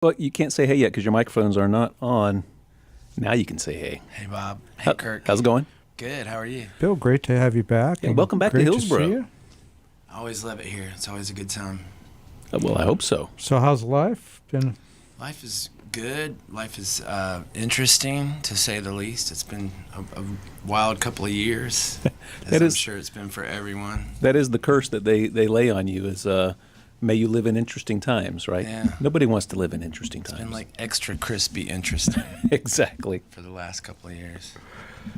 Well, you can't say hey yet because your microphones are not on. Now you can say hey. Hey, Bob. Hey, Kirk. How's it going? Good. How are you? Bill, great to have you back. Yeah, welcome back to great Hillsboro. see you. I always love it here. It's always a good time. Well, I hope so. So how's life been? Life is good. Life is interesting, to say the least. It's been a wild couple of years, as I'm sure it's been for everyone. That is the curse that they lay on you is may you live in interesting times, right? Yeah. Nobody wants to live in interesting times. It's been like extra crispy interesting Exactly. for the last couple of years.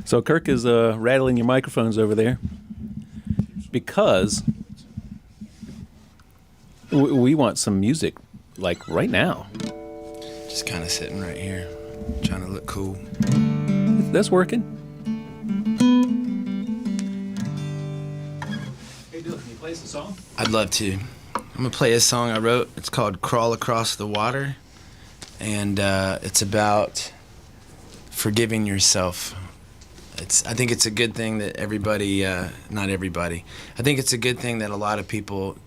So Kirk is rattling your microphones over there because we want some music, like right now. Just kind of sitting right here, trying to look cool. That's working. Hey, Dylan, can you play us a song? I'd love to. I'm going to play a song I wrote. It's called Crawl Across the Water, and it's about forgiving yourself. I think it's a good thing that everybody, not everybody, I think it's a good thing that a lot of people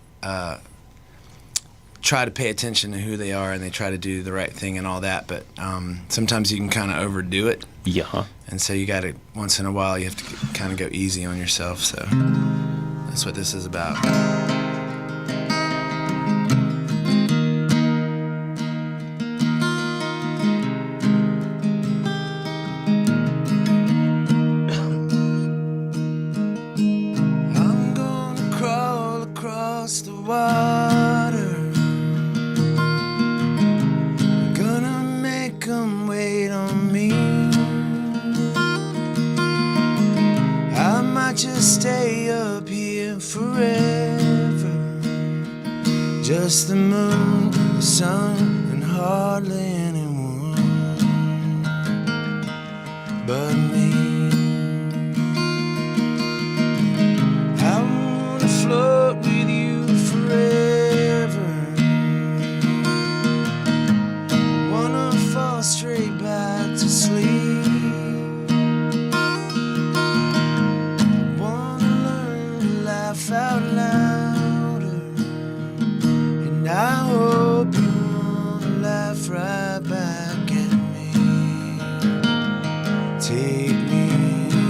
try to pay attention to who they are and they try to do the right thing and all that, but sometimes you can kind of overdo it. Yeah. And so you got to, once in a while, you have to kind of go easy on yourself, so that's what this is about. The water, gonna make them wait on me. I might just stay up here forever, just the moon, the sun, and hardly anyone but me. I wanna float with you forever, wanna fall straight back to sleep, wanna learn to laugh out louder, and I hope you wanna laugh right back at me. Take me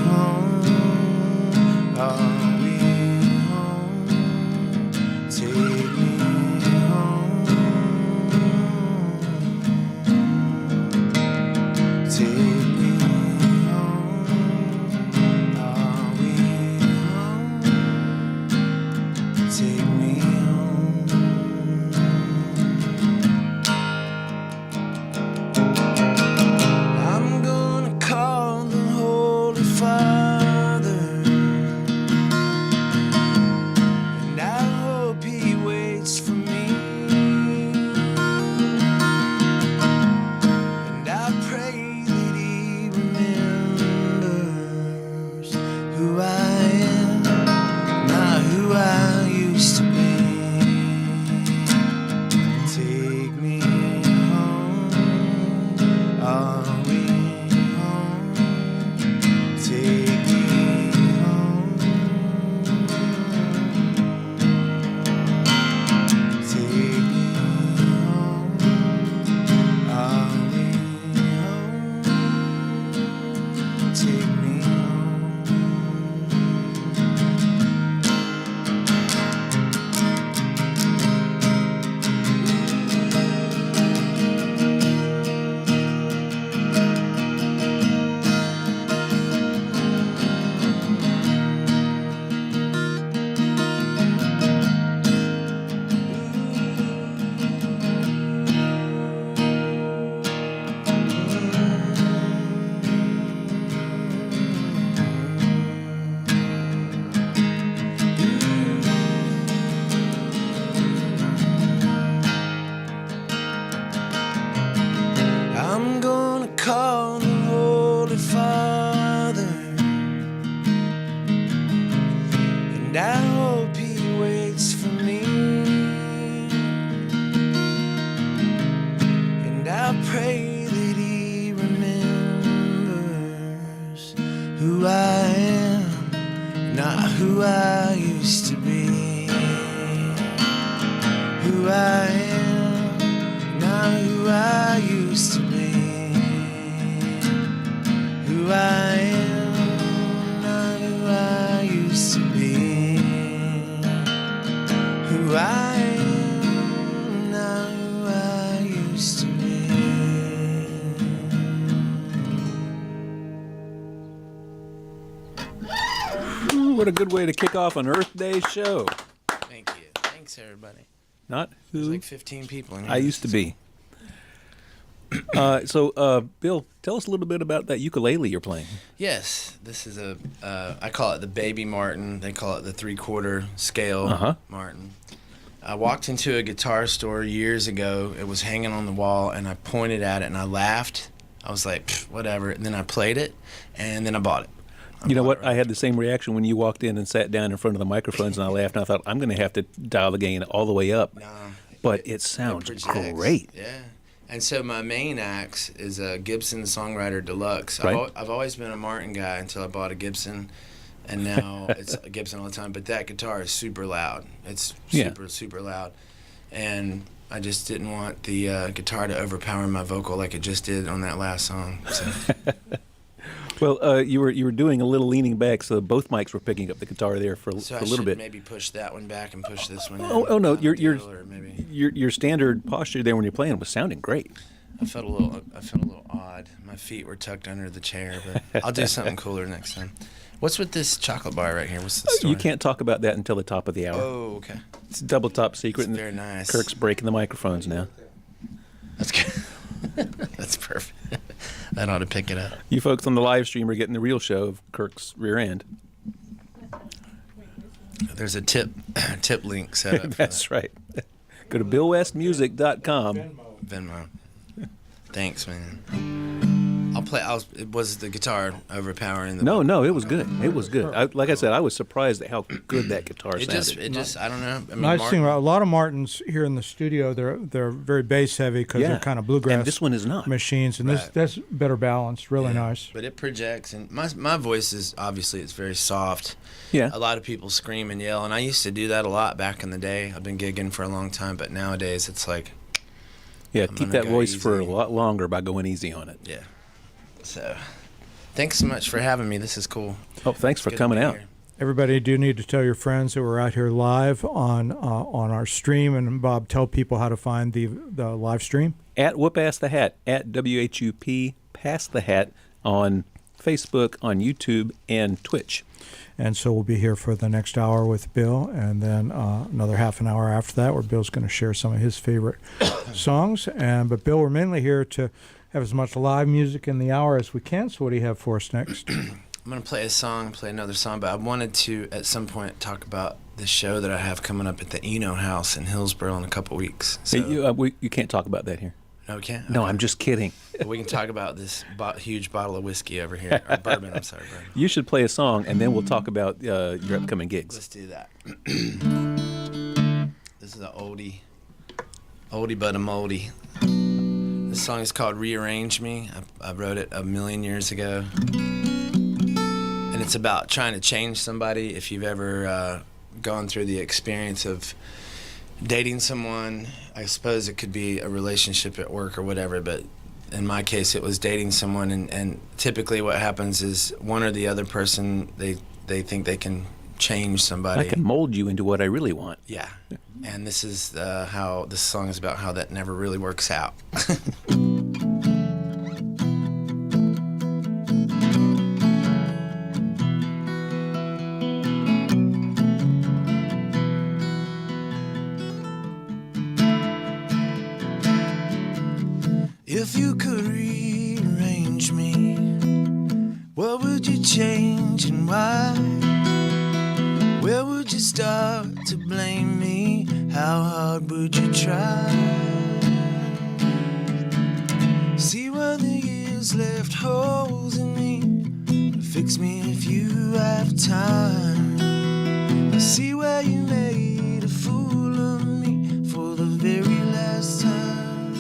home, are we home? Take me home. Take me home. Are we home? Take me home. I'm gonna call the Holy Father, and I hope he waits for me, and I pray that he remembers who I am, not who I used to be. Take me home, are we home? Take me home. Take me home, are we home? Take me I'm gonna call the Holy Father, and I hope he waits for me, and I pray that he remembers who I am, not who I used to be. Who I am, not who I used to be. Who I am, not who I used to be. Who I am, not who I used to be. Ooh, what a good way to kick off an Earth Day show. Thank you. Thanks, everybody. Not There's who like 15 people in here. I used to be. Bill, tell us a little bit about that ukulele you're playing. Yes, this is I call it the Baby Martin. They call it the 3/4 scale Martin. I walked into a guitar store years ago. It was hanging on the wall, and I pointed at it, and I laughed. I was like, whatever. And then I played it, and then I bought it. You know what? I had the same reaction when you walked in and sat down in front of the microphones, and I laughed, and I thought, I'm going to have to dial the gain all the way up. Nah, But it sounds projects. great. Yeah. And so my main axe is a Gibson Songwriter Deluxe. Right. I've always been a Martin guy until I bought a Gibson, and now it's a Gibson all the time. But that guitar is super loud. It's super loud. And I just didn't want the guitar to overpower my vocal like it just did on that last song. So. Well, you were doing a little leaning back, so both mics were picking up the guitar there for a little bit. Maybe push that one back and push this one. Oh no, maybe. your standard posture there when you're playing was sounding great. I felt a little odd. My feet were tucked under the chair, but I'll do something cooler next time. What's with this chocolate bar right here? What's the story? You can't talk about that until the top of the hour. Oh, okay. It's a double top secret. It's very nice. Kirk's breaking the microphones now. That's good. That's perfect. That ought to pick it up. You folks on the live stream are getting the real show of Kirk's rear end. There's a tip link set up. That's right. Go to BillWestMusic.com. Venmo. Thanks, man. I'll play. Was the guitar overpowering? No, it was good. It was good. Like I said, I was surprised at how good that guitar sounded. It just, I don't know. I mean, Nice thing about a lot of Martins here in the studio, they're very bass heavy because they're kind of bluegrass. And this one is not. Machines, and that's better balanced. Really nice. But it projects, and my voice is obviously it's very soft. Yeah. A lot of people scream and yell, and I used to do that a lot back in the day. I've been gigging for a long time, but nowadays it's like. Yeah, keep that voice for a lot longer by going easy on it. Yeah. So, thanks so much for having me. This is cool. Oh, thanks for coming out. Everybody, do need to tell your friends that we're out here live on our stream. And Bob, tell people how to find the live stream. At Whoop Ass the Hat, at WHUP Pass the Hat on Facebook, on YouTube, and Twitch. And so we'll be here for the next hour with Bill, and then another half an hour after that where Bill's going to share some of his favorite songs. But Bill, we're mainly here to have as much live music in the hour as we can. So what do you have for us next? I'm going to play another song, but I wanted to, at some point, talk about the show that I have coming up at the Eno House in Hillsborough in a couple weeks. So, Hey, you can't talk about that here. No, we can't? No, Okay. I'm just kidding. We can talk about this huge bottle of whiskey over here. Or bourbon, I'm sorry, bourbon. You should play a song, and then we'll talk about your upcoming gigs. Let's do that. This is an oldie but a moldy. This song is called Rearrange Me. I wrote it a million years ago. And it's about trying to change somebody. If you've ever gone through the experience of dating someone, I suppose it could be a relationship at work or whatever, but in my case it was dating someone, and typically what happens is one or the other person, they think they can change somebody. I can mold you into what I really want. Yeah. And this is how this song is about how that never really works out. If you could rearrange me, what would you change and why? Where would you start to blame me? How hard would you try? See where the years left holes in me. Fix me if you have time. I see where you made a fool of me for the very last time.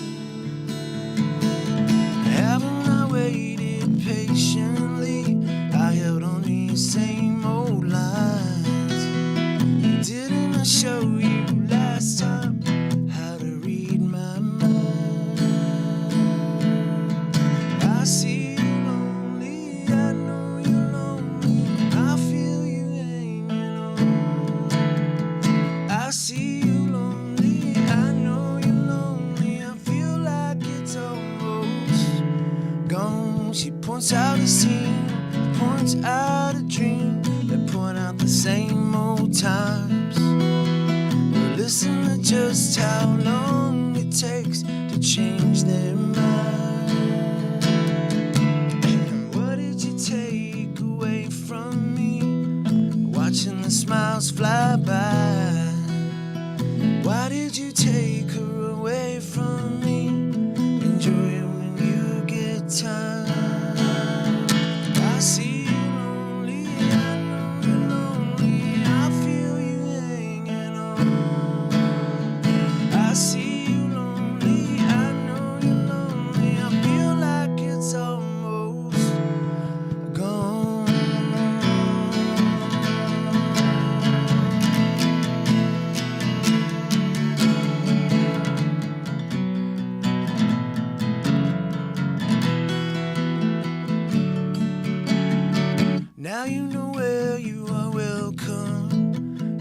Haven't I waited patiently? I held on these same old lines. Didn't I show you last time how to read my mind? points out a scene, points out a dream. They point out the same old times. But listen to just how long it takes to change their mind. What did you take away from me? Watching the smiles fly by. Why did you take her away from me? Enjoy it when you get time. I see you lonely, I know you're lonely. I feel you hanging on. I see you lonely, I know you're lonely. I feel like it's almost gone. Now you know where you are welcome,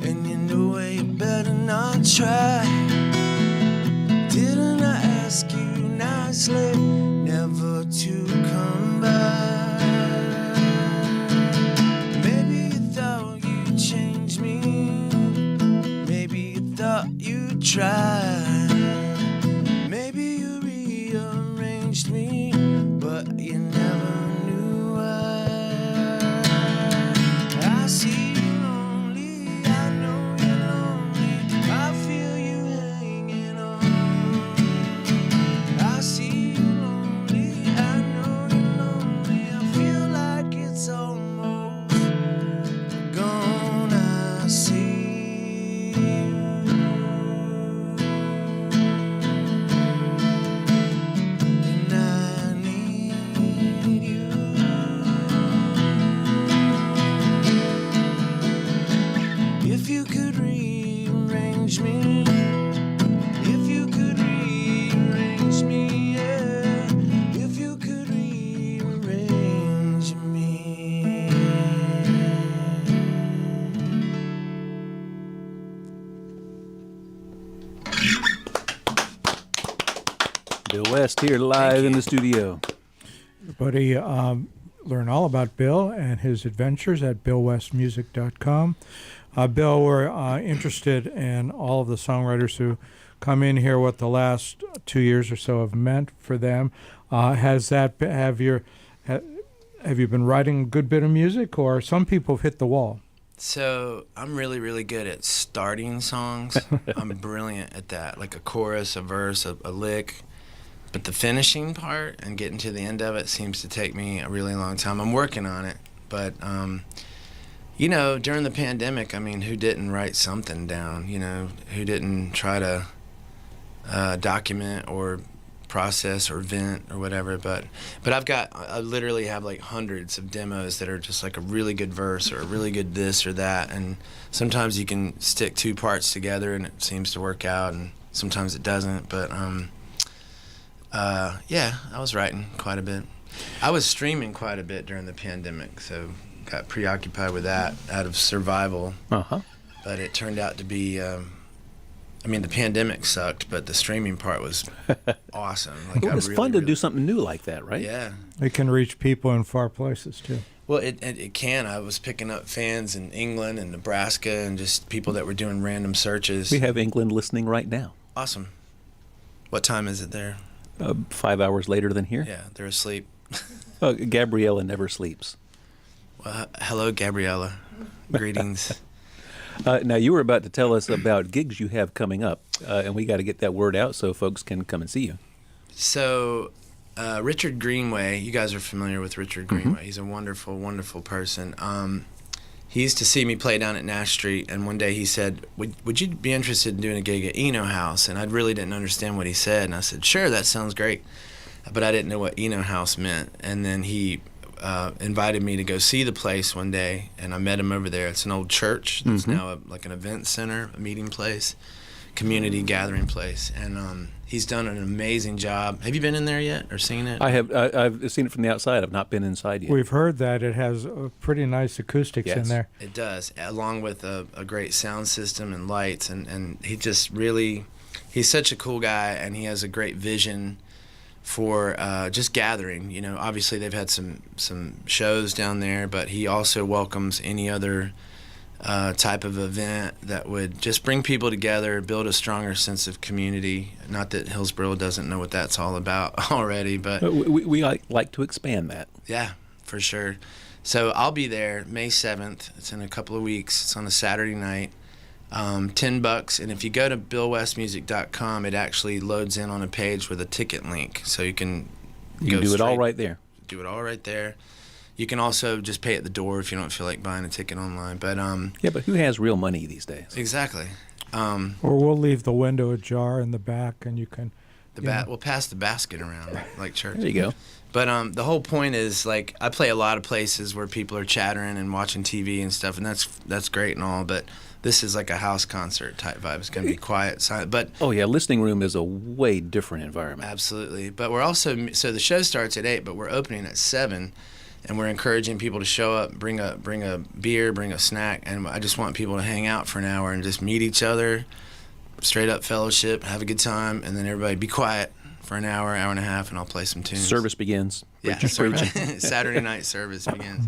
and you know where you better not try. Didn't I ask you nicely never to come by? Maybe you thought you'd change me, maybe you thought you'd try. Maybe you rearranged me, but you never knew why. I see you lonely, I know you're lonely. I feel you hanging on. I see you lonely, I know you're lonely. I feel like it's almost gone. I see you. And I need you. If you could rearrange me, if you could rearrange me, yeah. If you could rearrange me. Bill West here live in the studio. Everybody, learn all about Bill and his adventures at billwestmusic.com. Bill, we're interested in all of the songwriters who come in here, what the last 2 years or so have meant for them. Have you been writing a good bit of music, or some people have hit the wall? So I'm really, really good at starting songs. I'm brilliant at that, like a chorus, a verse, a lick. But the finishing part and getting to the end of it seems to take me a really long time. I'm working on it, but you know, during the pandemic, I mean, who didn't write something down? You know, who didn't try to document or process or vent or whatever? But I literally have like hundreds of demos that are just like a really good verse or a really good this or that, and sometimes you can stick two parts together and it seems to work out, and sometimes it doesn't. But yeah, I was writing quite a bit. I was streaming quite a bit during the pandemic, so got preoccupied with that out of survival. But it turned out to be, I mean, the pandemic sucked, but the streaming part was awesome. Like, Well, it's fun to do something new like that, right? Yeah. It can reach people in far places, too. Well, it can. I was picking up fans in England and Nebraska and just people that were doing random searches. We have England listening right now. Awesome. What time is it there? 5 hours later than here. Yeah, they're asleep. Gabriella never sleeps. Well, hello, Gabriella. Greetings. Now, you were about to tell us about gigs you have coming up, and we got to get that word out so folks can come and see you. So, Richard Greenway, you guys are familiar with Richard Greenway. He's a wonderful, wonderful person. He used to see me play down at Nash Street, and one day he said, would you be interested in doing a gig at Eno House? And I really didn't understand what he said, and I said, sure, that sounds great. But I didn't know what Eno House meant. And then he invited me to go see the place one day, and I met him over there. It's an old church that's now like an event center, a meeting place, community gathering place. And he's done an amazing job. Have you been in there yet or seen it? I have. I've seen it from the outside. I've not been inside yet. We've heard that it has pretty nice acoustics in there. It does, along with a great sound system and lights. And he just really, he's such a cool guy, and he has a great vision for just gathering. You know, obviously they've had some shows down there, but he also welcomes any other type of event that would just bring people together, build a stronger sense of community. Not that Hillsborough doesn't know what that's all about already, but We like to expand that. yeah, for sure. So I'll be there May 7th. It's in a couple of weeks. It's on a Saturday night. $10, and if you go to billwestmusic.com, it actually loads in on a page with a ticket link, so you can do it all right there. Do it all right there. You can also just pay at the door if you don't feel like buying a ticket online. But yeah, but who has real money these days? exactly. Or we'll leave the window ajar in the back, and you can. We'll pass the basket around like church. There you go. But the whole point is, like, I play a lot of places where people are chattering and watching TV and stuff, and that's great and all, but this is like a house concert type vibe. It's going to be quiet, silent. But Oh yeah, listening room is a way different environment. absolutely. But we're also, so the show starts at 8, but we're opening at 7, and we're encouraging people to show up, bring a beer, bring a snack, and I just want people to hang out for an hour and just meet each other, straight up fellowship, have a good time, and then everybody be quiet for an hour, hour and a half, and I'll play some tunes. Service begins. Yeah, Preacher's preaching. Saturday night service begins.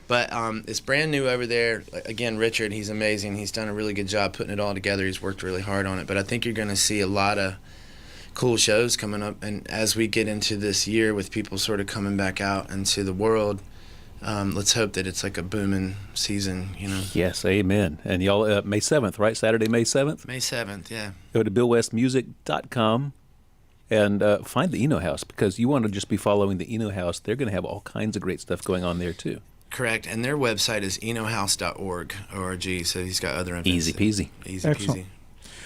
But it's brand new over there. Again, Richard, he's amazing. He's done a really good job putting it all together. He's worked really hard on it. But I think you're going to see a lot of cool shows coming up. And as we get into this year with people sort of coming back out into the world, let's hope that it's like a booming season, you know. Yes, amen. And y'all, May 7th, right? Saturday, May 7th? May 7th, yeah. Go to billwestmusic.com and find the Eno House, because you want to just be following the Eno House. They're going to have all kinds of great stuff going on there, too. Correct. And their website is enohouse.org, O-R-G, so he's got other events. Easy peasy. Easy Excellent. peasy.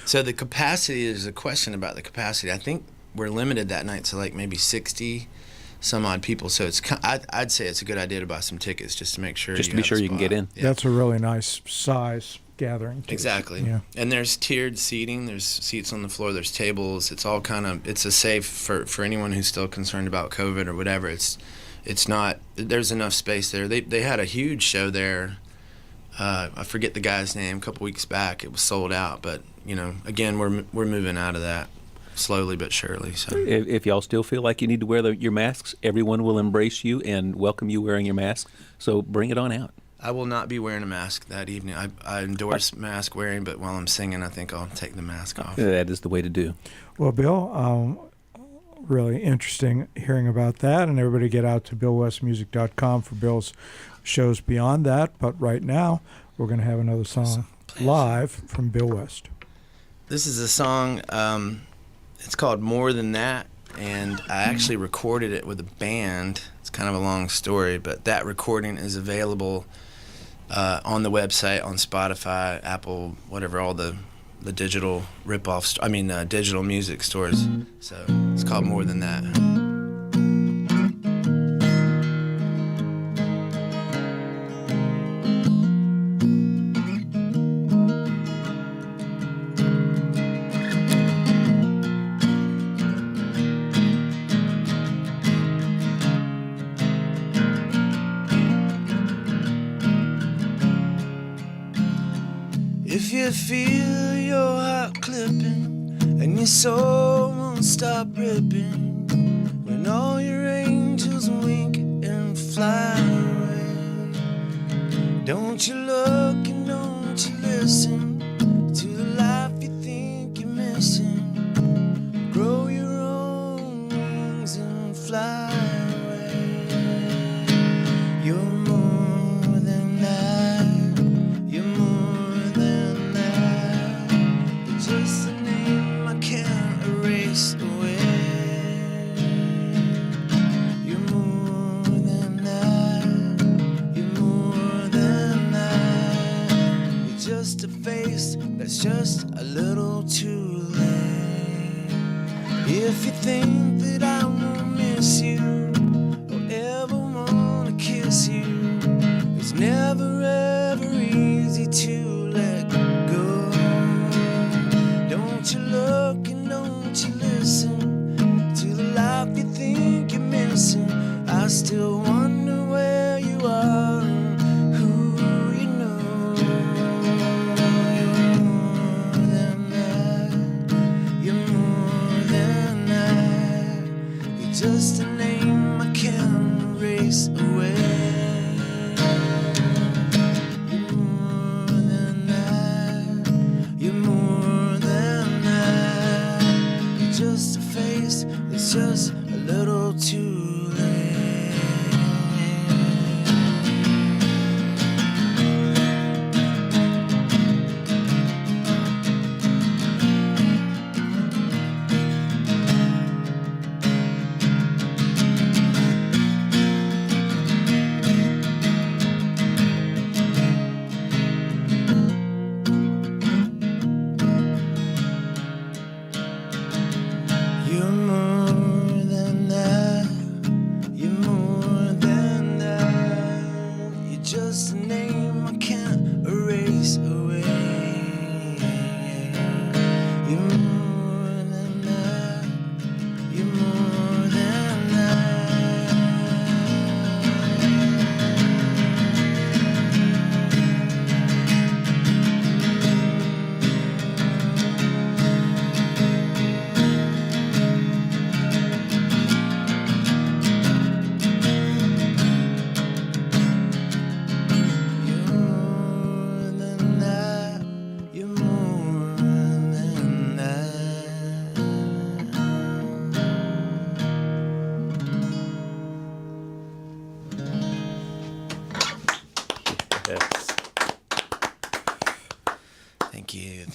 So the capacity, there's a question about the capacity. I think we're limited that night to like maybe 60 some odd people. So I'd say it's a good idea to buy some tickets just to make sure Just to you be have sure a you can spot. get in. Yeah. That's a really nice size gathering. Too. Exactly. Yeah. And there's tiered seating. There's seats on the floor. There's tables. It's all kind of, it's a safe for anyone who's still concerned about COVID or whatever. It's not, there's enough space there. They had a huge show there. I forget the guy's name. A couple weeks back, it was sold out. But you know, again, we're moving out of that slowly but surely. So If y'all still feel like you need to wear your masks, everyone will embrace you and welcome you wearing your mask. So bring it on out. I will not be wearing a mask that evening. I endorse mask wearing, but while I'm singing, I think I'll take the mask off. That is the way to do. Well, Bill, really interesting hearing about that, and everybody get out to billwestmusic.com for Bill's shows beyond that. But right now, we're going to have another song live from Bill West. This is a song, it's called More Than That, and I actually recorded it with a band. It's kind of a long story, but that recording is available on the website, on Spotify, Apple, whatever, all the digital rip-offs, digital music stores. So it's called More Than That. If you feel your heart clipping and your soul won't stop ripping, when all your angels wink and fly away, don't you look and don't you listen to the life you think you're missing. Grow your own wings and fly away. You're more than that. You're more than that. You're just a name I can't erase away. You're more than that. You're more than that. You're just a face that's just a little too late. If you think that I won't miss you or ever wanna kiss you, it's never ever easy to let go. Don't you look and don't you listen to the life you think you're missing. I still wonder where you are and who you know. You're more than that. You're more than that. You're just a name I can't erase away. You're more than that. You're more than that. You're just a face that's just a little too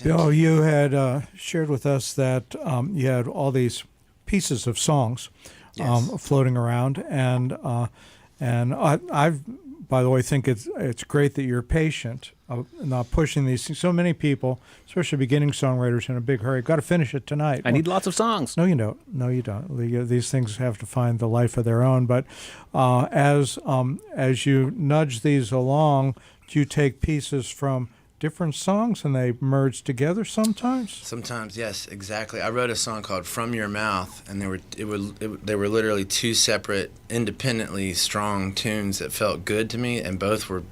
Bill, you had shared with us that you had all these pieces of songs floating around, and I've, by the way, think it's great that you're patient, not pushing these things. So many people, especially beginning songwriters, in a big hurry. Got to finish it tonight. I need lots of songs. No, you don't. No, you don't. These things have to find the life of their own. But as you nudge these along, do you take pieces from different songs and they merge together sometimes? Sometimes, yes, exactly. I wrote a song called "From Your Mouth," and they were literally two separate, independently strong tunes that felt good to me, and both were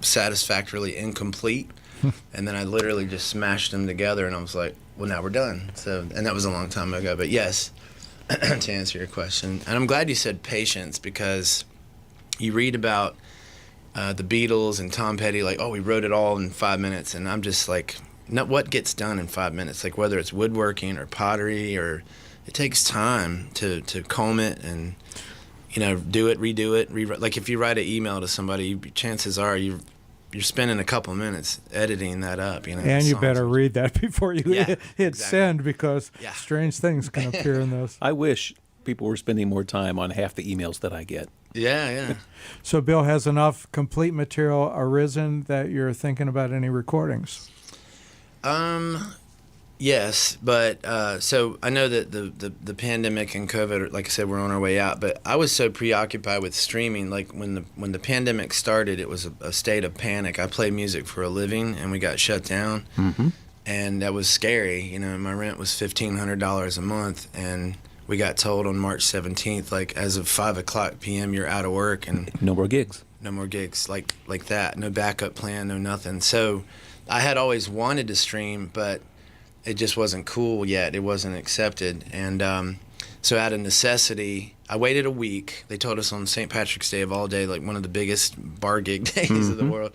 satisfactorily incomplete. And then I literally just smashed them together, and I was like, "Well, now we're done." So, and that was a long time ago. But yes, to answer your question, and I'm glad you said patience, because you read about the Beatles and Tom Petty, like, oh, we wrote it all in 5 minutes, and I'm just like, not what gets done in 5 minutes, like whether it's woodworking or pottery, or it takes time to comb it and, do it, redo it, rewrite. Like if you write an email to somebody, chances are you're spending a couple minutes editing that up, And you better read that before you hit send, because strange things can appear in those. I wish people were spending more time on half the emails that I get. Yeah. So, Bill, has enough complete material arisen that you're thinking about any recordings? Yes, but so I know that the pandemic and COVID, like I said, we're on our way out. But I was so preoccupied with streaming. Like when the pandemic started, it was a state of panic. I play music for a living, and we got shut down, and that was scary. My rent was $1,500 a month, and we got told on March 17th, like as of 5:00 p.m., you're out of work, and no more gigs. No more gigs, like that. No backup plan, no nothing. So I had always wanted to stream, but it just wasn't cool yet. It wasn't accepted. And so out of necessity, I waited a week. They told us on St. Patrick's Day of all day, like one of the biggest bar gig days of the world.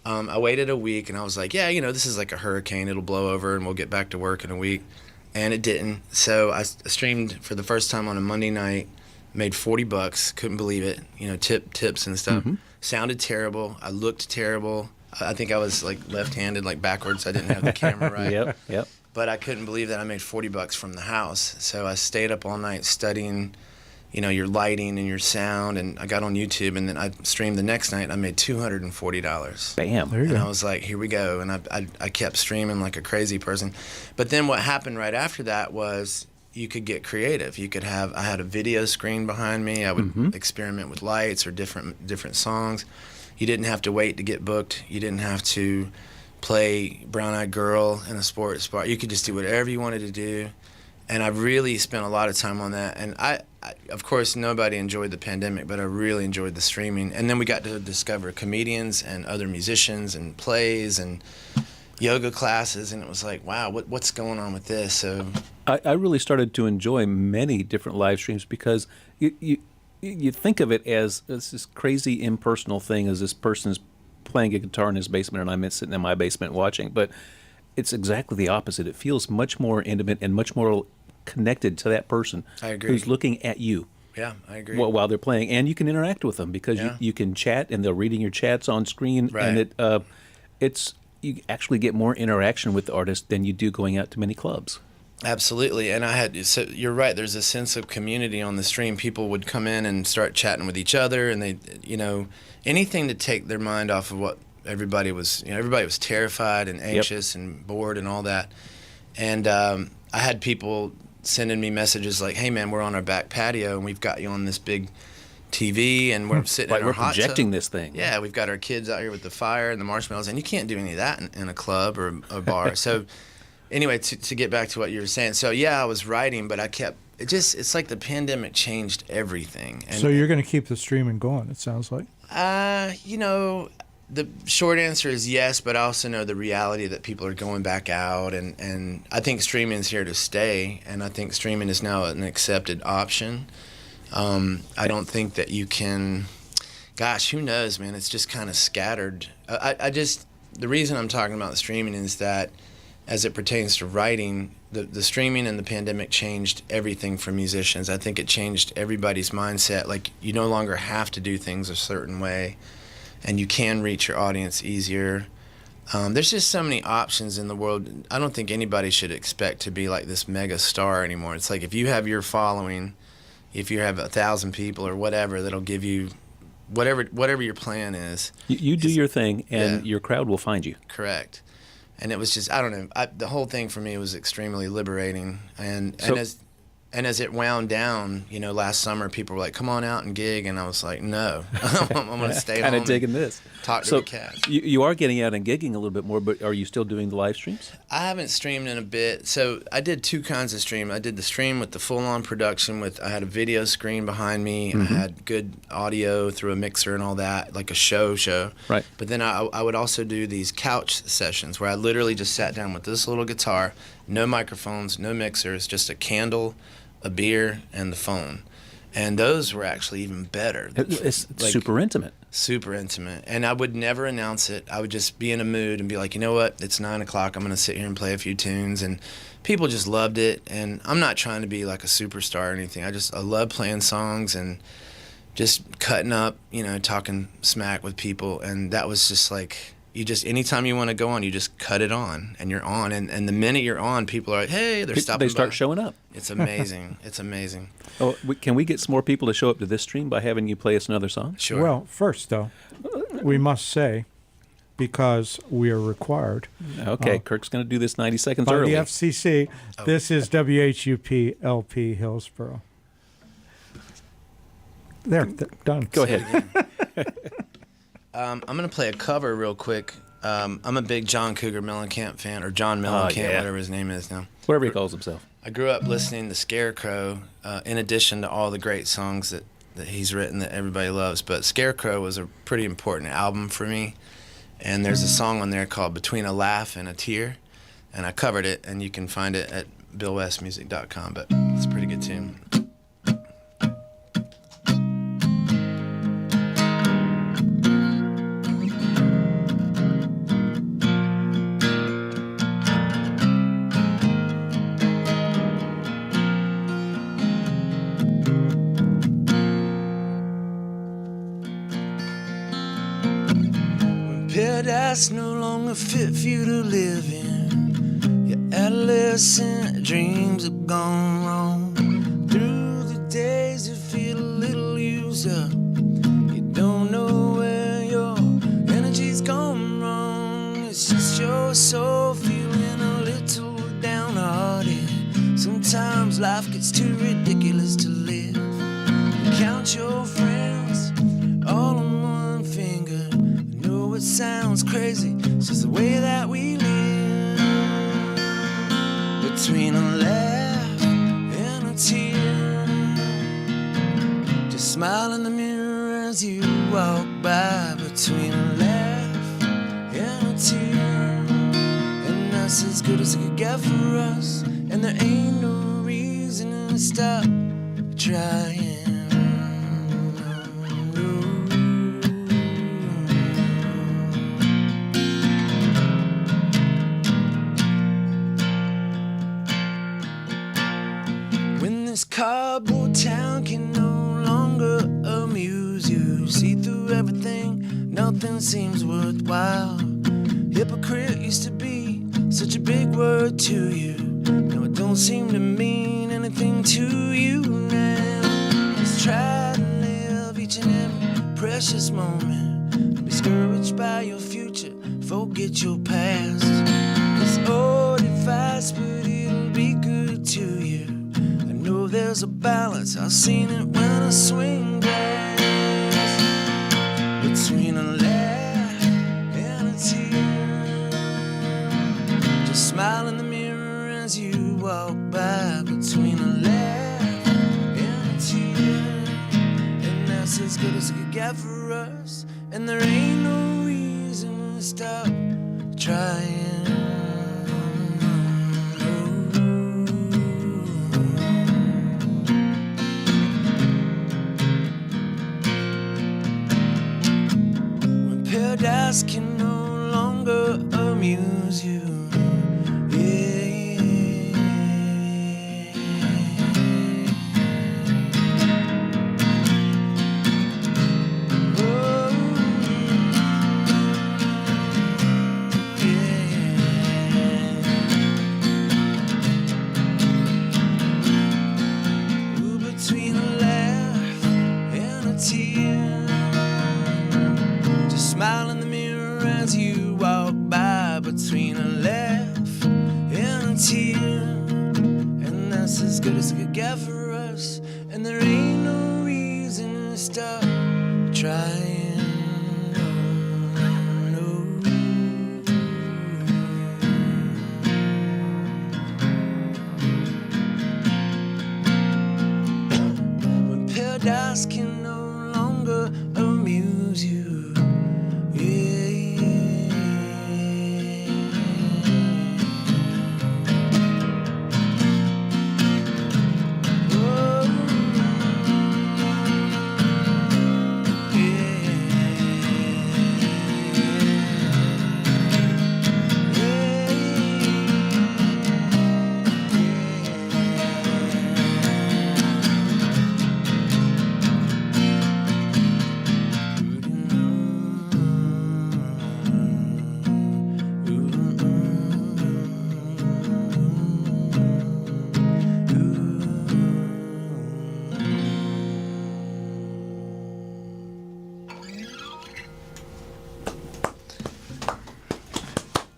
I waited a week, and I was like, this is like a hurricane. It'll blow over, and we'll get back to work in a week. And it didn't. So I streamed for the first time on a Monday night, made $40. Couldn't believe it. Tips and stuff. Sounded terrible. I looked terrible. I think I was like left-handed, like backwards. I didn't have the camera right. Yep. But I couldn't believe that I made $40 from the house. So I stayed up all night studying, your lighting and your sound. And I got on YouTube, and then I streamed the next night. I made $240. Bam. There you go. And I was like, here we go. And I kept streaming like a crazy person. But then what happened right after that was you could get creative. I had a video screen behind me. I would experiment with lights or different songs. You didn't have to wait to get booked. You didn't have to play Brown Eyed Girl in a sports bar. You could just do whatever you wanted to do. And I really spent a lot of time on that. And I of course, nobody enjoyed the pandemic, but I really enjoyed the streaming. And then we got to discover comedians and other musicians and plays. And yoga classes, and it was like, wow, what's going on with this? So I really started to enjoy many different live streams because you think of it as this crazy impersonal thing, as this person's playing a guitar in his basement and I'm sitting in my basement watching, but it's exactly the opposite. It feels much more intimate and much more connected to that person I agree. who's looking at you. Yeah, I agree. While they're playing, and you can interact with them because you can chat, and they're reading your chats on screen, Right. and it's you actually get more interaction with the artist than you do going out to many clubs. Absolutely, and so you're right. There's a sense of community on the stream. People would come in and start chatting with each other, and they, anything to take their mind off of what everybody was. Everybody was terrified and anxious and bored and all that. And I had people sending me messages like, "Hey man, we're on our back patio and we've got you on this big TV and we're sitting Like in our we're hot projecting tub. this thing." Yeah, we've got our kids out here with the fire and the marshmallows, and you can't do any of that in a club or a bar." So anyway, to get back to what you were saying, so yeah, I was writing, but it's like the pandemic changed everything. And, So you're going to keep the streaming going, it sounds like. The short answer is yes, but I also know the reality that people are going back out, and I think streaming is here to stay, and I think streaming is now an accepted option. I don't think that you can, gosh, who knows, man, it's just kind of scattered. The reason I'm talking about the streaming is that as it pertains to writing, the streaming and the pandemic changed everything for musicians. I think it changed everybody's mindset. Like, you no longer have to do things a certain way, and you can reach your audience easier. There's just so many options in the world. I don't think anybody should expect to be like this mega star anymore. It's like if you have your following, if you have 1,000 people or whatever, that'll give you whatever your plan is. You do your thing, and your crowd will find you. Correct. And it was just, I don't know, the whole thing for me was extremely liberating. And as it wound down, last summer, people were like, "Come on out and gig," and I was like, "No, I'm going to stay home." Kind of digging this. Talk to the cats. You are getting out and gigging a little bit more, but are you still doing the live streams? I haven't streamed in a bit. So I did two kinds of stream. I did the stream with the full-on production I had a video screen behind me. I had good audio through a mixer and all that, like a show. Right. But then I would also do these couch sessions where I literally just sat down with this little guitar, no microphones, no mixers, just a candle, a beer, and the phone. And those were actually even better. It's like, super intimate. Super intimate. And I would never announce it. I would just be in a mood and be like, you know what? It's 9 o'clock. I'm going to sit here and play a few tunes. And people just loved it. And I'm not trying to be like a superstar or anything. I love playing songs and just cutting up, talking smack with people. And that was just like, anytime you want to go on, you just cut it on and you're on. And the minute you're on, people are like, hey, they're stopping by. They start showing up. It's amazing. It's amazing. Oh, can we get some more people to show up to this stream by having you play us another song? Sure. Well, first, though, we must say, because we are required Okay, Kirk's going to do this 90 seconds by early. the FCC, this is WHUP LP Hillsboro. There, done. Go ahead. I'm going to play a cover real quick. I'm a big John Cougar Mellencamp fan, or John Mellencamp, whatever his name is now. Whatever he calls himself. I grew up listening to Scarecrow, in addition to all the great songs that he's written that everybody loves. But Scarecrow was a pretty important album for me. And there's a song on there called Between a Laugh and a Tear. And I covered it, and you can find it at billwestmusic.com. But it's a pretty good tune. Paradise no longer fit for you to live in. Your adolescent dreams have gone wrong. Through the days you feel a little used up. You don't know where your energy's gone wrong. It's just your soul feeling a little downhearted. Sometimes life gets too ridiculous to live. You count your friends all on one finger. It sounds crazy, it's just the way that we live. Between a laugh and a tear, just smile in the mirror as you walk by. Between a laugh and a tear, that's as good as it could get for us. And there ain't no reason to stop trying. When this cardboard town can no longer amuse you, see through everything, nothing seems worthwhile. Hypocrite used to be such a big word to you. Now it don't seem to mean anything to you now. Just try to live each and every precious moment. Don't be discouraged by your future, forget your past. It's old advice, but it'll be good to you. I know there's a balance, I've seen it when I swing glass. Between a laugh and a tear, just smile in the mirror as you walk by. Between a laugh and a tear, and that's as good as it could get for us. And there ain't no reason to stop trying. When paradise can no longer amuse you, smile in the mirror as you walk by. Between a laugh and a tear, and that's as good as it could get for us. And there ain't no reason to stop trying. When paradise can no longer amuse you,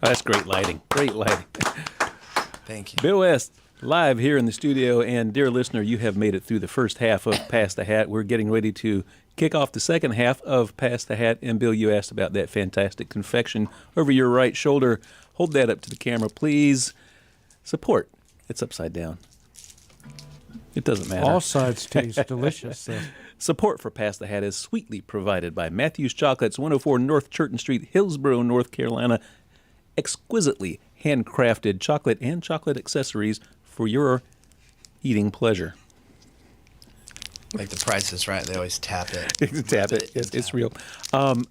That's great lighting. Great lighting. Thank you. Bill West, live here in the studio. And dear listener, you have made it through the first half of Pass the Hat. We're getting ready to kick off the second half of Pass the Hat. And Bill, you asked about that fantastic confection over your right shoulder. Hold that up to the camera, please. Support. It's upside down. It doesn't matter. All sides taste delicious. So. Support for Pass the Hat is sweetly provided by Matthew's Chocolates, 104 North Churton Street, Hillsborough, North Carolina. Exquisitely handcrafted chocolate and chocolate accessories for your eating pleasure. Like the Price is Right, they always tap it. Tap it. It's real.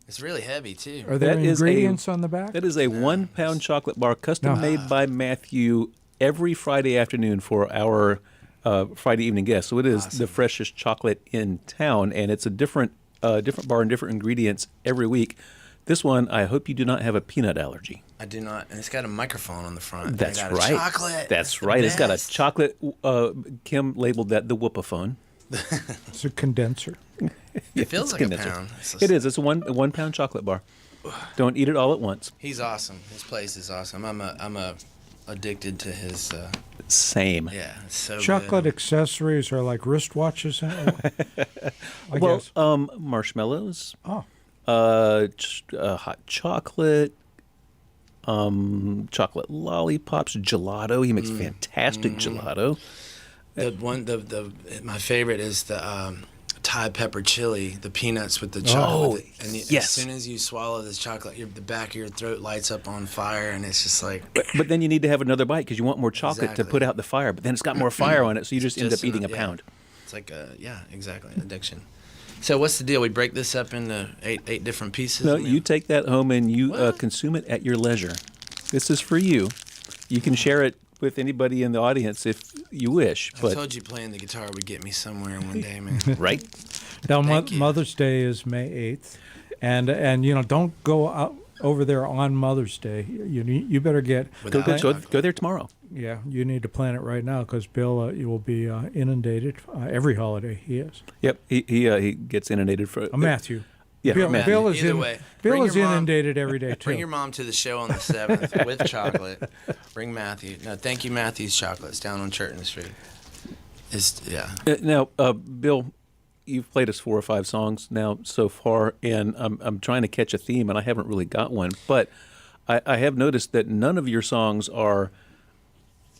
It's really heavy, too. Are there That is ingredients on the back? That is a 1 pound chocolate bar custom made by Matthew every Friday afternoon for our Friday evening guests. So it is the freshest chocolate in town, and it's a different bar and different ingredients every week. This one, I hope you do not have a peanut allergy. I do not. And it's got a microphone on the front. That's got right. Chocolate. That's right. It's got a chocolate. Kim labeled that the whoopaphone. It's a condenser. It feels like condenser. a pound. It is. It's a 1 pound chocolate bar. Don't eat it all at once. He's awesome. His place is awesome. I'm addicted to his. Same. Yeah, it's so Chocolate good. accessories are like wristwatches. I Well, guess. marshmallows. Oh, Hot chocolate. Chocolate lollipops, gelato. He makes fantastic gelato. My favorite is the Thai pepper chili, the peanuts with the Oh, chocolate. And yes. as soon as you swallow this chocolate, the back of your throat lights up on fire, and it's just like... But then you need to have another bite because you want more chocolate to Exactly. put out the fire. But then it's got more fire on it, so you just end up eating a yeah. pound. It's like exactly, addiction. So what's the deal? We break this up into eight different pieces? No, I mean, you take that home and you What? consume it at your leisure. This is for you. You can share it with anybody in the audience if you wish. I But told you playing the guitar would get me somewhere one day, man. right? Now, Thank you. Mother's Day is May 8th, and don't go out over there on Mother's Day. You better get Without Go chocolate. go there tomorrow. yeah. You need to plan it right now because Bill, you will be inundated every holiday. He is. Yep, he gets inundated for Matthew. Yeah, Bill, Matthew. Bill is Either in, way, Bill bring is your mom- inundated every day too. Bring your mom to the show on the 7th with chocolate. Bring Matthew. No, thank you, Matthew's Chocolates down on Churton Street. Yeah. Now, Bill, you've played us 4 or 5 songs now so far, and I'm trying to catch a theme, and I haven't really got one. But I have noticed that none of your songs are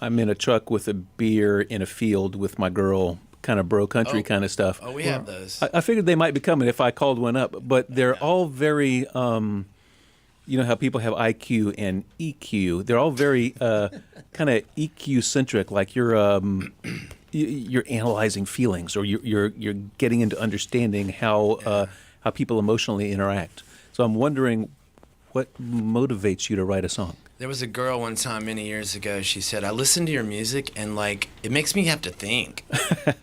I'm in a truck with a beer in a field with my girl, kind of bro country kind of stuff. Oh, we have those. I figured they might be coming if I called one up, but they're all very, you know how people have IQ and EQ. They're all very kind of EQ centric, like you're analyzing feelings, or you're getting into understanding how people emotionally interact. So I'm wondering what motivates you to write a song. There was a girl one time many years ago. She said, "I listen to your music and like it makes me have to think."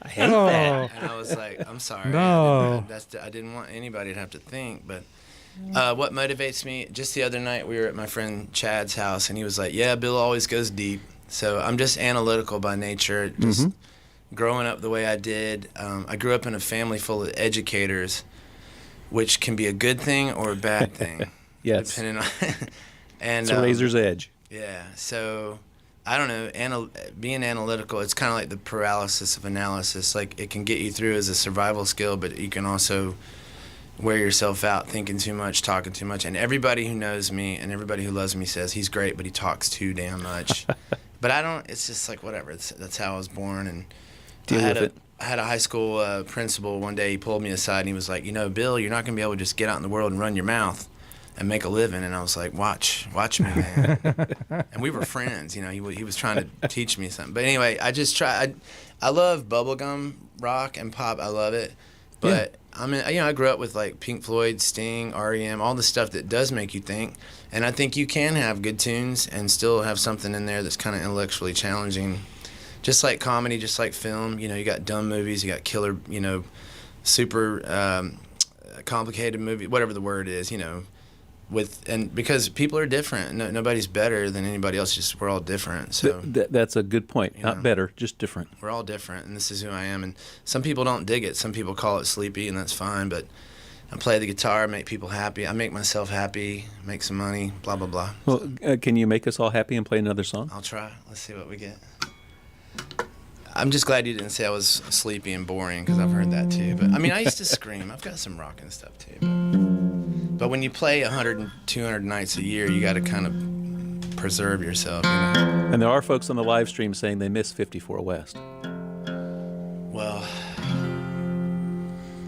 I hate Oh. that. And I was like, "I'm sorry. No. I didn't want anybody to have to think." But what motivates me? Just the other night, we were at my friend Chad's house, and he was like, "Yeah, Bill always goes deep." So I'm just analytical by nature. Just growing up the way I did, I grew up in a family full of educators, which can be a good thing or a bad thing. Yes. Depending on. And It's a razor's edge. yeah, so I don't know. Being analytical, it's kind of like the paralysis of analysis. Like it can get you through as a survival skill, but you can also wear yourself out thinking too much, talking too much. And everybody who knows me and everybody who loves me says he's great, but he talks too damn much. But I don't. It's just like whatever. That's how I was born. And Deal with it. I had a high school principal one day. He pulled me aside and he was like, Bill, you're not gonna be able to just get out in the world and run your mouth and make a living. And I was like, watch me, man. And we were friends, he was trying to teach me something. But anyway, I just try. I love bubblegum rock and pop. I love it. But I grew up with like Pink Floyd, Sting, REM, all the stuff that does make you think. And I think you can have good tunes and still have something in there that's kind of intellectually challenging. Just like comedy, just like film, you got dumb movies, you got killer, super complicated movie, whatever the word is, because people are different. Nobody's better than anybody else. Just we're all different. So That's a good point. Not better, just different. we're all different, and this is who I am. And some people don't dig it. Some people call it sleepy, and that's fine. But I play the guitar, make people happy. I make myself happy, make some money, blah blah blah. Well, can you make us all happy and play another song? I'll try. Let's see what we get. I'm just glad you didn't say I was sleepy and boring, because I've heard that too. But I mean, I used to scream. I've got some rock and stuff too. But when you play 100 and 200 nights a year, you got to kind of preserve yourself. And there are folks on the live stream saying they miss 54 West. Well,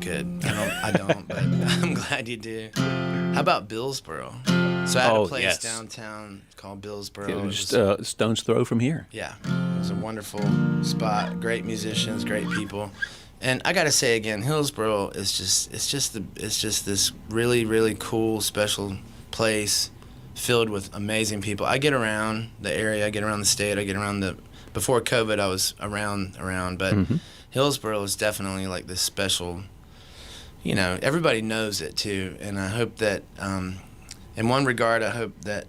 good. I don't, but I'm glad you do. How about Billsboro? So I had a place downtown called Billsboro. It was just a stone's throw from here. Yeah, it was a wonderful spot. Great musicians, great people, and I gotta say again, Hillsboro is just this really really cool special place filled with amazing people. I get around the area, I get around the state, I get around before COVID I was around, but Hillsboro is definitely like this special. Everybody knows it too, and I hope that. In one regard, I hope that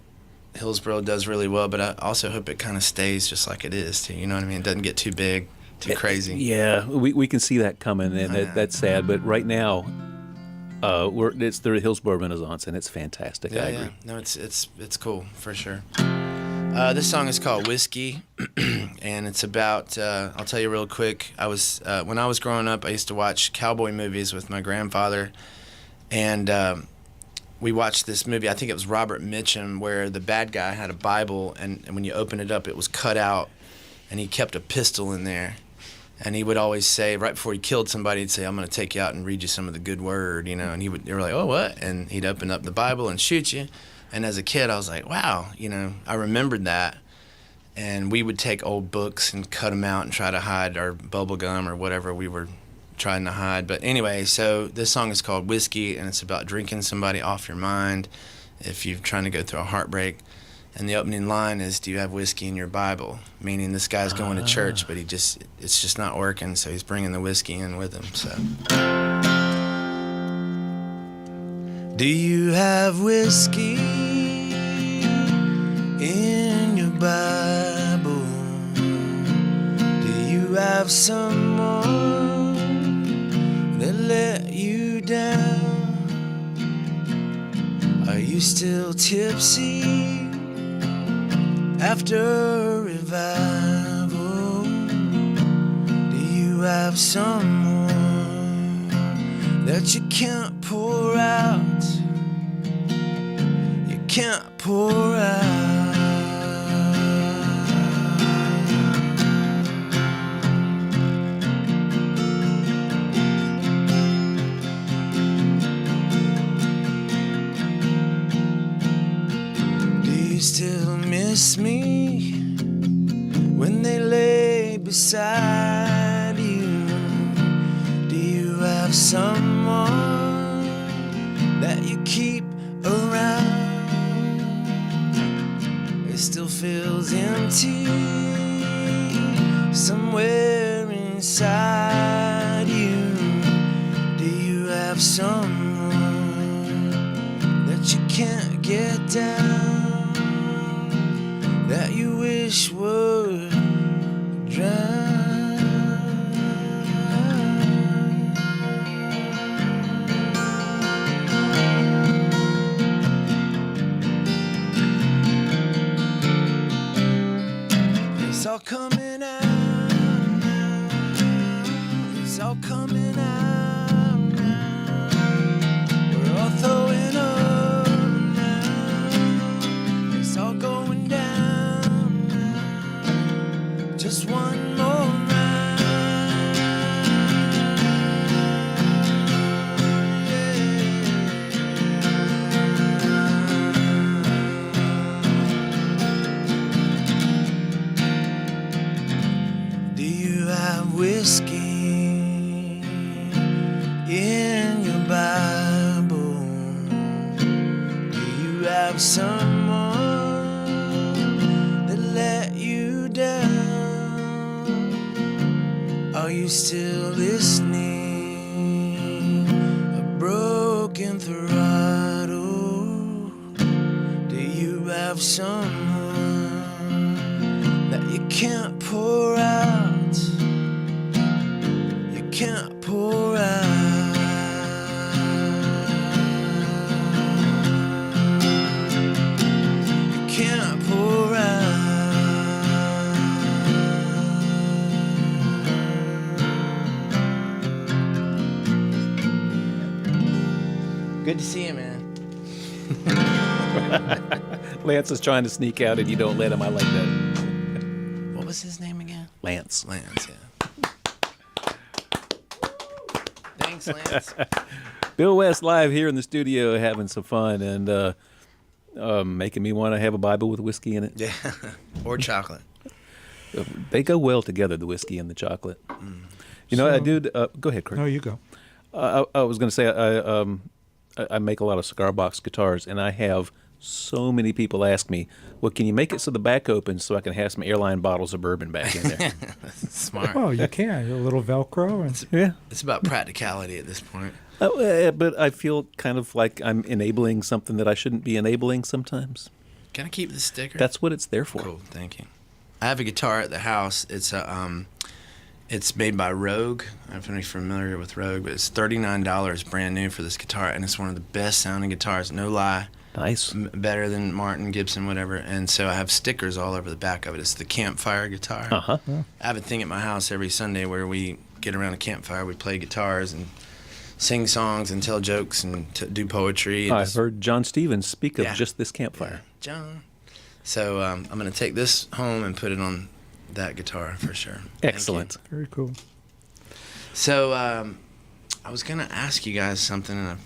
Hillsboro does really well, but I also hope it kind of stays just like it is, too. You know what I mean? It doesn't get too big, too crazy. Yeah, we can see that coming, and that's sad. But right now, it's the Hillsboro Renaissance, and it's fantastic. I agree. No, it's cool for sure. This song is called Whiskey, and it's about. I'll tell you real quick. I was when I was growing up, I used to watch cowboy movies with my grandfather, and. We watched this movie, I think it was Robert Mitchum, where the bad guy had a Bible, and when you open it up, it was cut out, and he kept a pistol in there. And he would always say, right before he killed somebody, he'd say, "I'm going to take you out and read you some of the good word," you know. And they were like, "Oh, what?" And he'd open up the Bible and shoot you. And as a kid, I was like, wow, you know, I remembered that. And we would take old books and cut them out and try to hide our bubble gum or whatever we were trying to hide. But anyway, so this song is called Whiskey, and it's about drinking somebody off your mind if you're trying to go through a heartbreak. And the opening line is, "Do you have whiskey in your Bible?" Meaning this guy's going to church, but it's just not working, so he's bringing the whiskey in with him. So, do you have whiskey in your Bible? Do you have someone that let you down? Are you still tipsy after revival? Do you have someone that you can't pour out? You can't pour out. Do you still miss me when they lay beside you? Do you have someone that you keep around? It still feels empty somewhere inside you. Do you have someone that you can't get down, that you wish would drown? It's all coming out now. It's all coming out now. We're all throwing up now. It's all going down now. Just one more round. Do you have whiskey in your Bible? Do you have someone that let you down? Are you still listening? A broken throttle. Do you have someone that you can't pour out? You can't pour out. You can't pour out. Good to see you, man. Lance is trying to sneak out, and you don't let him. I like that. What was his name again? Lance. Lance, yeah. Thanks, Lance. Bill West live here in the studio having some fun and making me want to have a Bible with whiskey in it. Yeah, or chocolate. They go well together, the whiskey and the chocolate. You know, So- I do. Go ahead, Kurt. No, you go. I was going to say I make a lot of cigar box guitars, and I have so many people ask me, "Well, can you make it so the back opens so I can have some airline bottles of bourbon back in there?" Smart. Oh, you can. A little Velcro. And Yeah. It's about practicality at this point. But I feel kind of like I'm enabling something that I shouldn't be enabling sometimes. Can I keep the sticker? That's what it's there for. cool. Thank you. I have a guitar at the house. It's made by Rogue. I don't know if you're familiar with Rogue, but it's $39 brand new for this guitar, and it's one of the best sounding guitars. No lie. Nice. Better than Martin, Gibson, whatever. And so I have stickers all over the back of it. It's the campfire guitar. Uh-huh. I have a thing at my house every Sunday where we get around a campfire, we play guitars and sing songs and tell jokes and do poetry. And I've heard John Stevens speak of Yeah. just this campfire. John. So I'm going to take this home and put it on that guitar for sure. Thank you. Excellent. Very cool. So I was gonna ask you guys something, and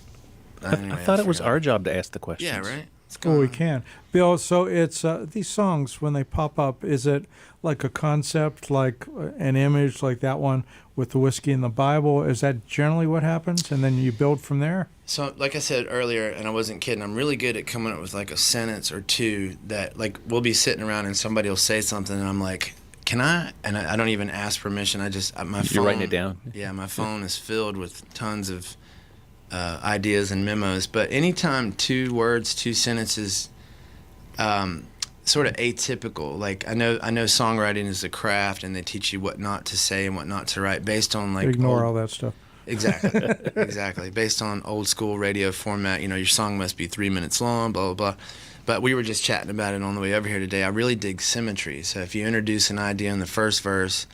I thought it was our job to ask the questions. Yeah, right. Well, we can. Bill, so it's these songs, when they pop up, is it like a concept, like an image like that one with the whiskey in the Bible? Is that generally what happens? And then you build from there? So, like I said earlier, and I wasn't kidding, I'm really good at coming up with like a sentence or two that, like, we'll be sitting around and somebody will say something, and I'm like, can I? And I don't even ask permission. I just, my phone. You're writing it down. Yeah, my phone is filled with tons of ideas and memos. But anytime 2 words, 2 sentences, sort of atypical. Like I know songwriting is a craft, and they teach you what not to say and what not to write based on like Ignore all that stuff. Exactly, exactly. Based on old school radio format, your song must be 3 minutes long, blah, blah, blah. But we were just chatting about it on the way over here today. I really dig symmetry. So if you introduce an idea in the first verse,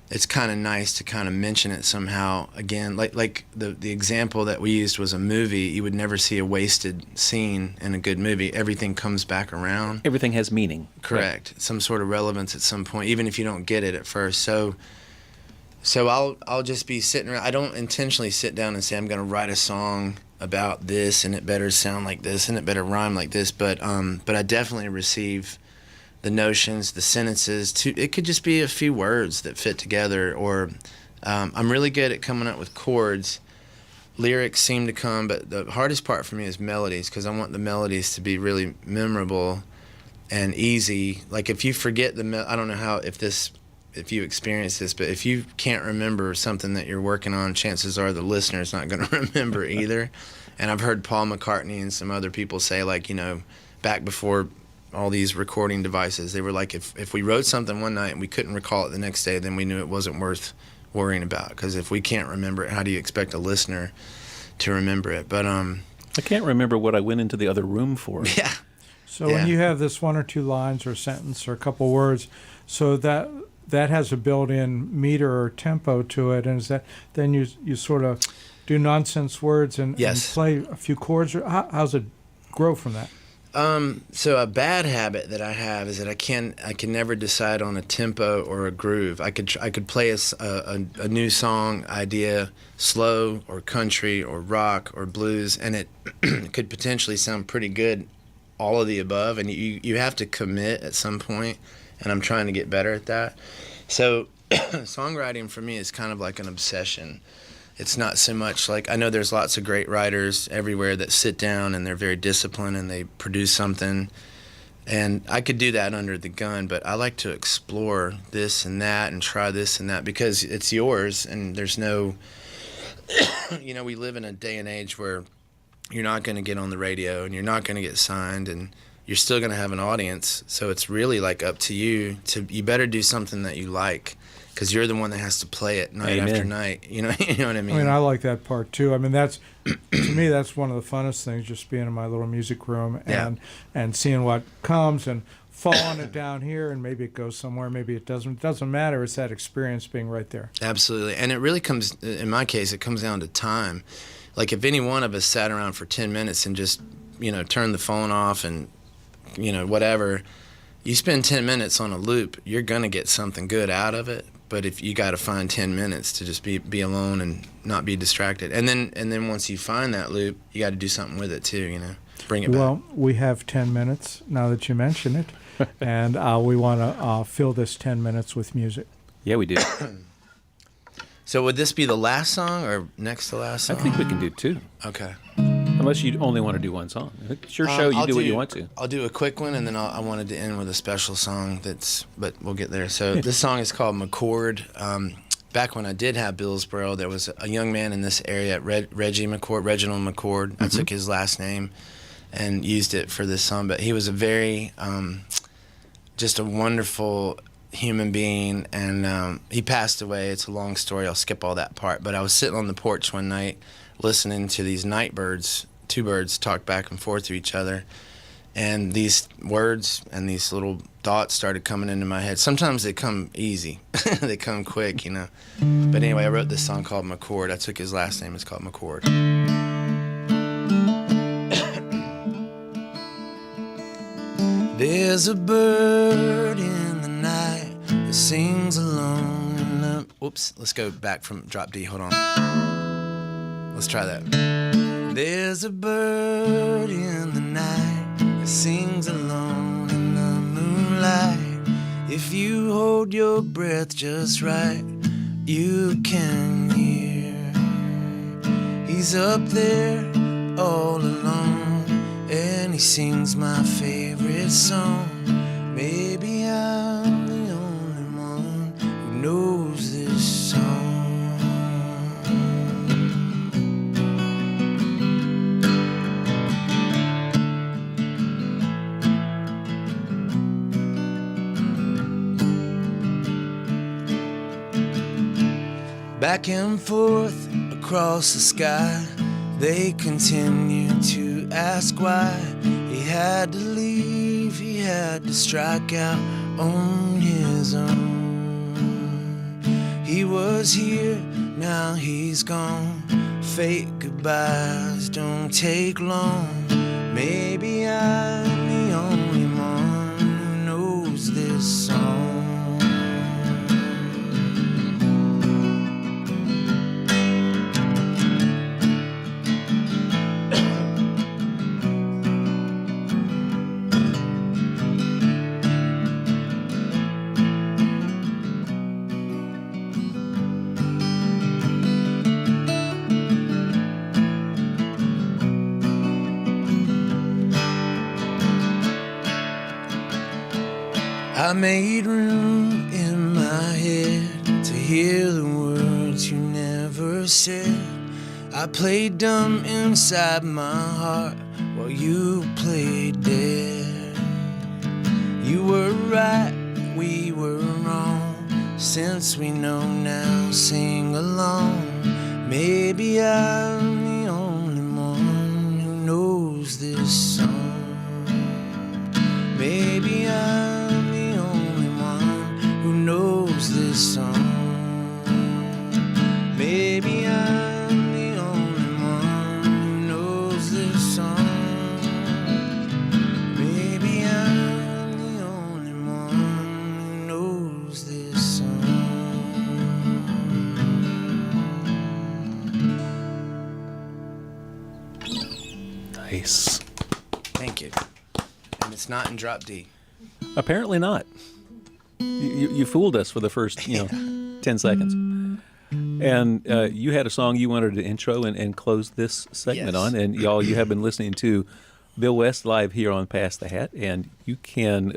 it's kind of nice to kind of mention it somehow again. Like the example that we used was a movie. You would never see a wasted scene in a good movie. Everything comes back around. Everything has meaning. Correct. Right. Some sort of relevance at some point, even if you don't get it at first. So I'll just be sitting around. I don't intentionally sit down and say I'm going to write a song about this and it better sound like this and it better rhyme like this. But I definitely receive the notions, the sentences. It could just be a few words that fit together. Or I'm really good at coming up with chords. Lyrics seem to come, but the hardest part for me is melodies, because I want the melodies to be really memorable and easy. Like if you forget I don't know if you experience this, but if you can't remember something that you're working on, chances are the listener's not going to remember either. And I've heard Paul McCartney and some other people say, like, back before all these recording devices, they were like, if we wrote something one night and we couldn't recall it the next day, then we knew it wasn't worth worrying about. Because if we can't remember it, how do you expect a listener to remember it? But I can't remember what I went into the other room for. Yeah. So when you have this 1 or 2 lines or a sentence or a couple words, so that has a built-in meter or tempo to it, and is that then you sort of do nonsense words and play a few chords, or how's it grow from that? So a bad habit that I have is that I can never decide on a tempo or a groove. I could play a new song idea, slow or country or rock or blues, and it could potentially sound pretty good, all of the above, and you have to commit at some point, and I'm trying to get better at that. So songwriting for me is kind of like an obsession. It's not so much like, I know there's lots of great writers everywhere that sit down and they're very disciplined and they produce something, and I could do that under the gun, but I like to explore this and that and try this and that because it's yours, and there's no, we live in a day and age where you're not going to get on the radio and you're not going to get signed, and you're still going to have an audience, so it's really like up to you. You better do something that you like, because you're the one that has to play it night after night. You know what I mean? I mean, I like that part too. I mean, that's to me, that's one of the funnest things, just being in my little music room and seeing what comes and following it down here, and maybe it goes somewhere, maybe it doesn't. It doesn't matter. It's that experience being right there. Absolutely, and it really comes, in my case, it comes down to time. Like if any one of us sat around for 10 minutes and just, turned the phone off and, whatever, you spend 10 minutes on a loop, you're going to get something good out of it. But if you got to find 10 minutes to just be alone and not be distracted. And then once you find that loop, you got to do something with it too, bring it back. Well, we have 10 minutes now that you mention it, and we want to fill this 10 minutes with music. Yeah, we do. So would this be the last song or next to last song? I think we can do 2. Okay. Unless you only want to do one song. It's your show. You do what you want to. I'll do a quick one, and then I wanted to end with a special song but we'll get there. So this song is called McCord. Back when I did have Billsboro, there was a young man in this area, Reginald McCord. I took his last name and used it for this song. But he was a very, just a wonderful human being, and he passed away. It's a long story. I'll skip all that part. But I was sitting on the porch one night listening to these night birds, 2 birds, talk back and forth to each other, and these words and these little thoughts started coming into my head. Sometimes they come easy. They come quick, But anyway, I wrote this song called McCord. I took his last name. It's called McCord. There's a bird in the night that sings alone in the... Oops, let's go back from drop D. Hold on. Let's try that. There's a bird in the night that sings alone in the moonlight. If you hold your breath just right, you can hear. He's up there all alone, and he sings my favorite song. Maybe I'm the only one who knows this song. Back and forth across the sky, they continue to ask why he had to leave, he had to strike out on his own. He was here, now he's gone. Fake goodbyes don't take long. Maybe I'm the only one who knows this song. I made room in my head to hear the words you never said. I played dumb inside my heart while you played dead. You were right, we were wrong. Since we know now, sing along. Maybe I'm the only one who knows this song. Maybe I'm the only one who knows this song. Maybe I'm the only one who knows this song. Maybe I'm the only one who knows this song. Nice. Thank you. And it's not in drop D. Apparently not. You fooled us for the first 10 seconds. And you had a song you wanted to intro and close this segment Yes. on. And y'all, you have been listening to Bill West live here on Pass the Hat. And you can,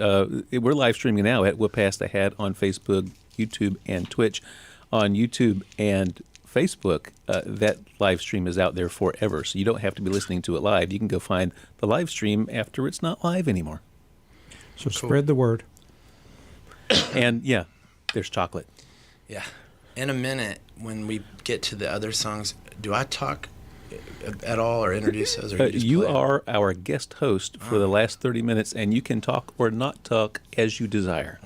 we're live streaming now at We'll Pass the Hat on Facebook, YouTube, and Twitch. On YouTube and Facebook, that live stream is out there forever. So you don't have to be listening to it live. You can go find the live stream after it's not live anymore. So spread the word. And yeah, there's chocolate. Yeah. In a minute, when we get to the other songs, do I talk at all or introduce those? Or You play? are our guest host for the last 30 minutes, and you can talk or not talk as you desire.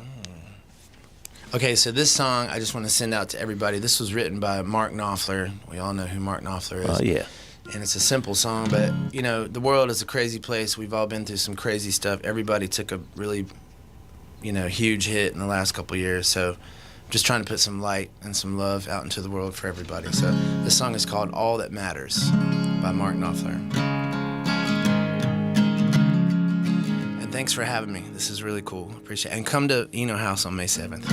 Okay, so this song I just want to send out to everybody. This was written by Mark Knopfler. We all know who Mark Knopfler is. Oh, yeah. And it's a simple song, but, the world is a crazy place. We've all been through some crazy stuff. Everybody took a really, huge hit in the last couple of years. So just trying to put some light and some love out into the world for everybody. So this song is called All That Matters by Mark Knopfler. And thanks for having me. This is really cool. Appreciate it. And come to Eno House on May 7th.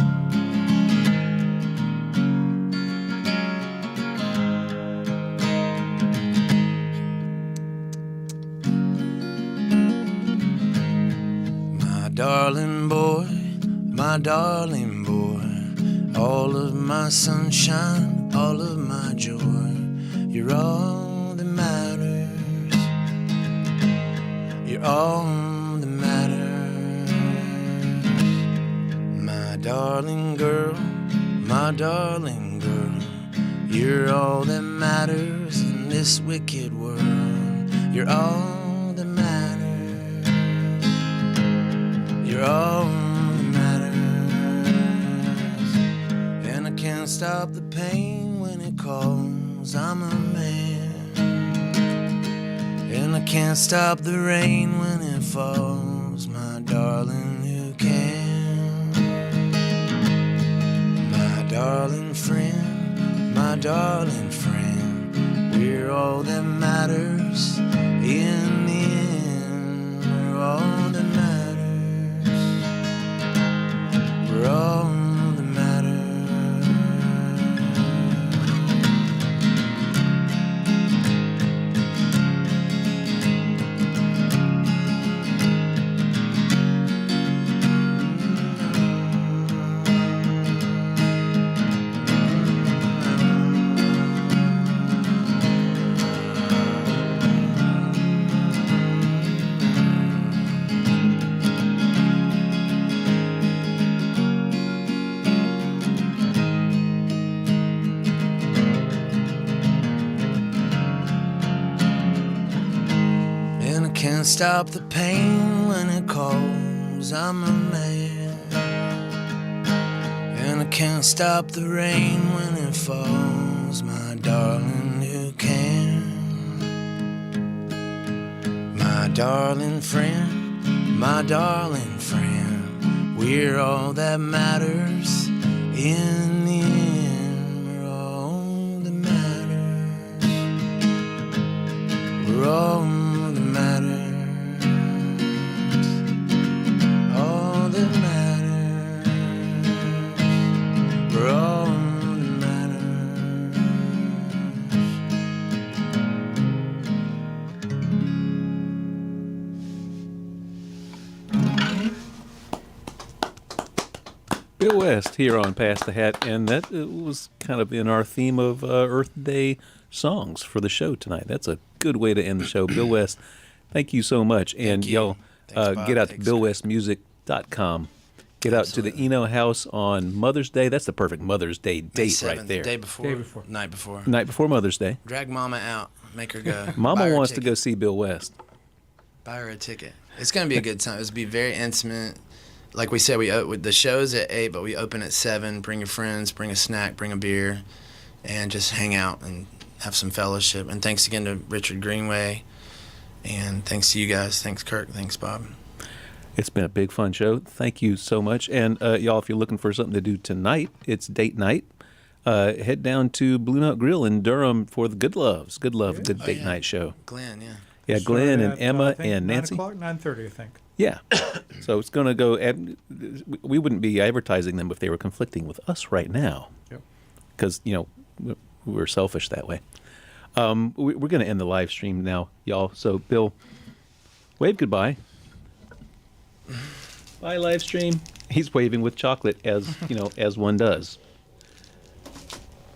My darling boy, all of my sunshine, all of my joy, you're all that matters, you're all that matters. My darling girl, you're all that matters in this wicked world, you're all that matters, you're all can't stop the pain when it calls, I'm a man. And I can't stop the rain when it falls, my darling, who can? darling friend, my darling friend. We're all that matters in the end. We're all that matters. We're all that matters. And I can't stop the pain when it calls, I'm a man. And I can't stop the rain when it falls, my darling, who can? My darling friend, my darling friend. We're all that matters in the end. We're all that matters. We're all that matters. All that matters. We're all that matters. Bill West here on Pass the Hat, and that was kind of in our theme of Earth Day songs for the show tonight. That's a good way to end the show. Bill West, thank you so much. And you. y'all Thanks, Bob. get out to Thanks, BillWestMusic.com. Get out to the Eno House on Mother's Day. That's the perfect Mother's Day May date 7th, right there. Day before. Day before. Night before. Night before Mother's Day. Drag Mama out. Make her go. Mama Buy her a wants to ticket. go see Bill West. Buy her a ticket. It's gonna be a good time. It's gonna be very intimate. Like we said, the show's at 8, but we open at 7. Bring your friends, bring a snack, bring a beer, and just hang out and have some fellowship. And thanks again to Richard Greenway, and thanks to you guys. Thanks Kirk. Thanks Bob. It's been a big fun show. Thank you so much. And y'all, if you're looking for something to do tonight, it's date night. Head down to Blue Note Grill in Durham for the Good Loves. Good Love, good date yeah. night show. Glenn, yeah. Yeah, Glenn and Started at, Emma I think and Nancy. 9 o'clock, 9:30, I think. Yeah. So it's going to go. We wouldn't be advertising them if they were conflicting with us right now. Yep. Because, we're selfish that way. We're going to end the live stream now, y'all. So, Bill, wave goodbye. Bye, live stream. He's waving with chocolate as one does.